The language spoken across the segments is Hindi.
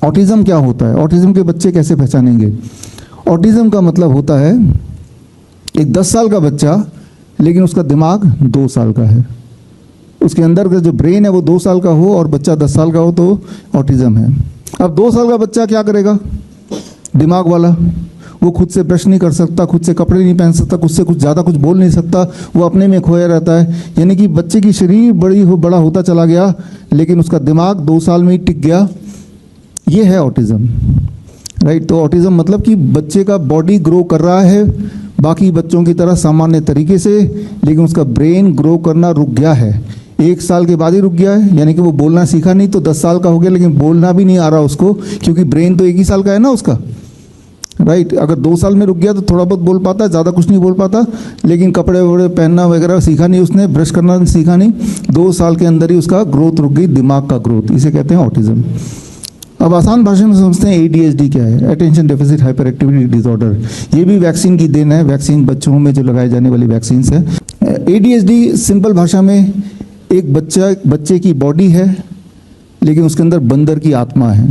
ऑटिज्म क्या होता है, ऑटिज्म के बच्चे कैसे पहचानेंगे? ऑटिज्म का मतलब होता है एक 10 साल का बच्चा, लेकिन उसका दिमाग 2 साल का है। उसके अंदर का जो ब्रेन है वो 2 साल का हो और बच्चा 10 साल का हो तो ऑटिज्म है। अब 2 साल का बच्चा क्या करेगा? दिमाग वाला, वो खुद से ब्रश नहीं कर सकता, खुद से कपड़े नहीं पहन सकता, खुद से कुछ ज़्यादा कुछ बोल नहीं सकता, वो अपने में खोया रहता है। यानी कि बच्चे की शरीर बड़ा होता चला गया, लेकिन उसका दिमाग 2 साल में ही टिक गया। ये है ऑटिज्म, राइट। तो ऑटिज्म मतलब कि बच्चे का बॉडी ग्रो कर रहा है बाकी बच्चों की तरह सामान्य तरीके से, लेकिन उसका ब्रेन ग्रो करना रुक गया है। 1 साल के बाद ही रुक गया है, यानी कि वो बोलना सीखा नहीं, तो 10 साल का हो गया लेकिन बोलना भी नहीं आ रहा उसको, क्योंकि ब्रेन तो 1 ही साल का है ना उसका, राइट। अगर 2 साल में रुक गया तो थोड़ा बहुत बोल पाता है, ज़्यादा कुछ नहीं बोल पाता, लेकिन कपड़े वपड़े पहनना वगैरह सीखा नहीं उसने, ब्रश करना सीखा नहीं। 2 साल के अंदर ही उसका ग्रोथ रुक गई, दिमाग का ग्रोथ, इसे कहते हैं ऑटिज्म। अब आसान भाषा में समझते हैं ADHD क्या है, attention deficit hyper activity disorder. ये भी वैक्सीन की देन है, वैक्सीन बच्चों में जो लगाए जाने वाली वैक्सीन है। ADHD सिंपल भाषा में एक बच्चे की बॉडी है, लेकिन उसके अंदर बंदर की आत्मा है।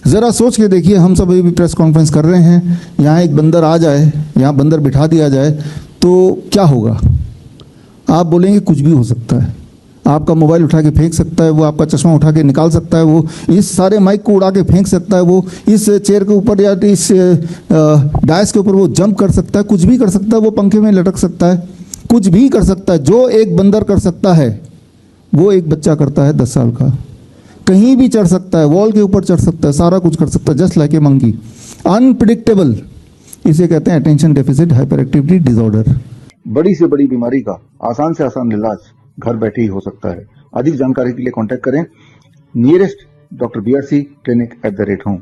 ज़रा सोच के देखिए, हम सब अभी प्रेस कॉन्फ्रेंस कर रहे हैं, यहाँ एक बंदर आ जाए, यहाँ बंदर बिठा दिया जाए तो क्या होगा? आप बोलेंगे कुछ भी हो सकता है। आपका मोबाइल उठा के फेंक सकता है वो, आपका चश्मा उठा के निकाल सकता है वो, इस सारे माइक को उड़ा के फेंक सकता है वो, इस चेयर के ऊपर या इस डायस के ऊपर वो जंप कर सकता है, कुछ भी कर सकता है, वो पंखे में लटक सकता है, कुछ भी कर सकता है। जो एक बंदर कर सकता है वो एक बच्चा करता है 10 साल का। कहीं भी चढ़ सकता है, वॉल के ऊपर चढ़ सकता है, सारा कुछ कर सकता है, just like a monkey. Unpredictable, इसे कहते हैं attention deficit hyper activity disorder. बड़ी से बड़ी बीमारी का आसान से आसान इलाज घर बैठे ही हो सकता है। अधिक जानकारी के लिए कांटेक्ट करें nearest doctor BRC clinic @ home.